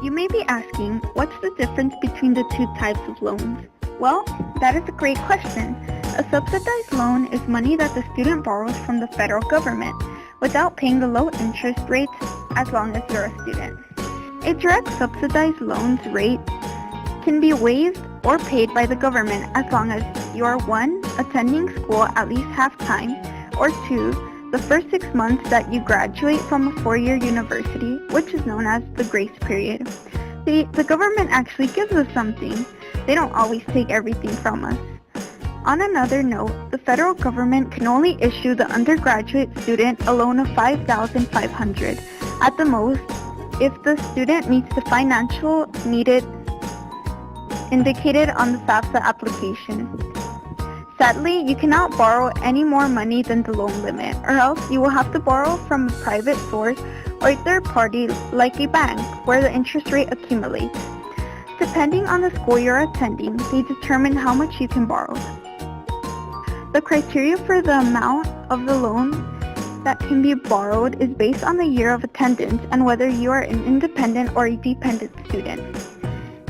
You may be asking, what's the difference between the two types of loans? Well, that is a great question. A subsidized loan is money that the student borrows from the federal government without paying the low interest rates as long as you're a student. A direct subsidized loans rate can be waived or paid by the government as long as you are 1. Attending school at least half time, or 2. The first 6 months that you graduate from a 4-year university, which is known as the grace period. The government actually gives us something. They don't always take everything from us. On another note, the federal government can only issue the undergraduate student a loan of $5,500 at the most if the student meets the financial needed indicated on the FAFSA application. Sadly, you cannot borrow any more money than the loan limit, or else you will have to borrow from a private source or a third party like a bank, where the interest rate accumulates. Depending on the school you're attending, they determine how much you can borrow. The criteria for the amount of the loan that can be borrowed is based on the year of attendance and whether you are an independent or a dependent student.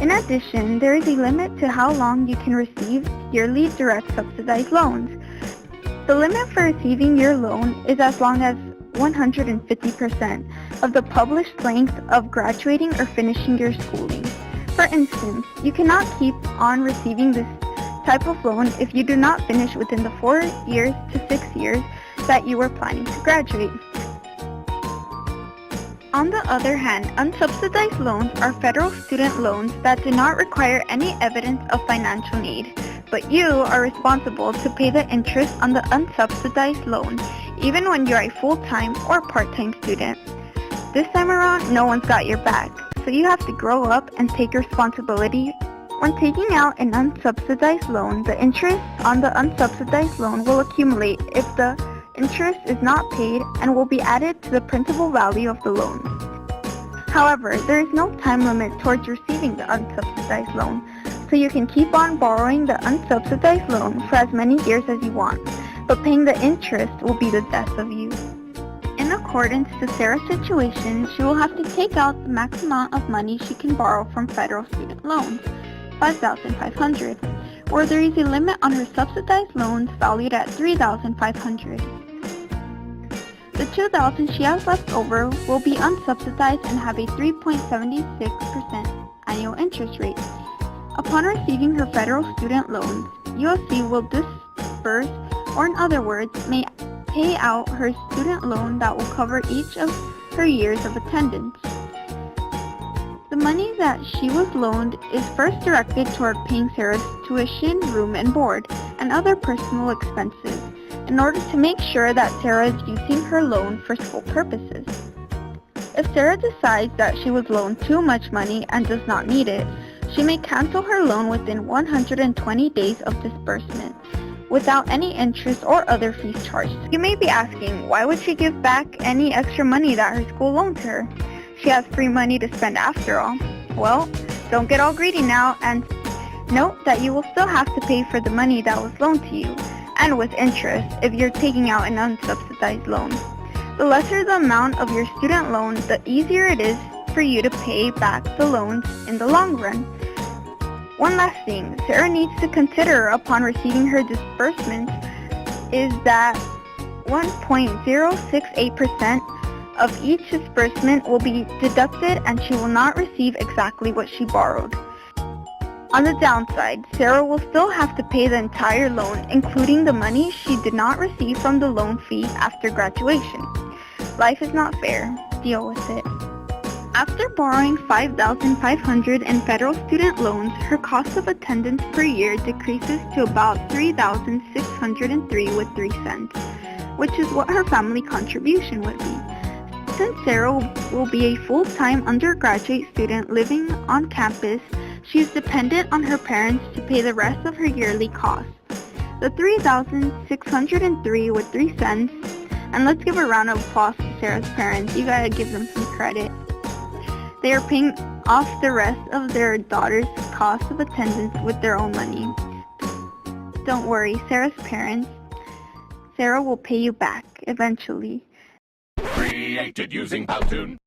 In addition, there is a limit to how long you can receive yearly direct subsidized loans. The limit for receiving your loan is as long as 150% of the published length of graduating or finishing your schooling. For instance, you cannot keep on receiving this type of loan if you do not finish within the 4 years to 6 years that you were planning to graduate. On the other hand, unsubsidized loans are federal student loans that do not require any evidence of financial need, but you are responsible to pay the interest on the unsubsidized loan, even when you're a full-time or part-time student. This time around, no one's got your back, so you have to grow up and take responsibility. When taking out an unsubsidized loan, the interest on the unsubsidized loan will accumulate if the interest is not paid and will be added to the principal value of the loan. However, there is no time limit towards receiving the unsubsidized loan, so you can keep on borrowing the unsubsidized loan for as many years as you want, but paying the interest will be the death of you. In accordance to Sarah's situation, she will have to take out the max amount of money she can borrow from federal student loans, $5,500, where there is a limit on her subsidized loans valued at $3,500. The $2,000 she has left over will be unsubsidized and have a 3.76% annual interest rate. Upon receiving her federal student loans, USC will disburse, or in other words, may pay out her student loan that will cover each of her years of attendance. The money that she was loaned is first directed toward paying Sarah's tuition, room and board, and other personal expenses, in order to make sure that Sarah is using her loan for school purposes. If Sarah decides that she was loaned too much money and does not need it, she may cancel her loan within 120 days of disbursement, without any interest or other fees charged. You may be asking, why would she give back any extra money that her school loaned her? She has free money to spend after all. Well, don't get all greedy now, and note that you will still have to pay for the money that was loaned to you, and with interest if you're taking out an unsubsidized loan. The lesser the amount of your student loan, the easier it is for you to pay back the loans in the long run. One last thing Sarah needs to consider upon receiving her disbursements is that 1.068% of each disbursement will be deducted and she will not receive exactly what she borrowed. On the downside, Sarah will still have to pay the entire loan, including the money she did not receive from the loan fee after graduation. Life is not fair. Deal with it. After borrowing $5,500 in federal student loans, her cost of attendance per year decreases to about $3,603.03, which is what her family contribution would be. Since Sarah will be a full-time undergraduate student living on campus, she is dependent on her parents to pay the rest of her yearly costs. The $3,603.03, and let's give a round of applause to Sarah's parents. You gotta give them some credit. They are paying off the rest of their daughter's cost of attendance with their own money. Don't worry, Sarah's parents. Sarah will pay you back eventually. Created using Powtoon.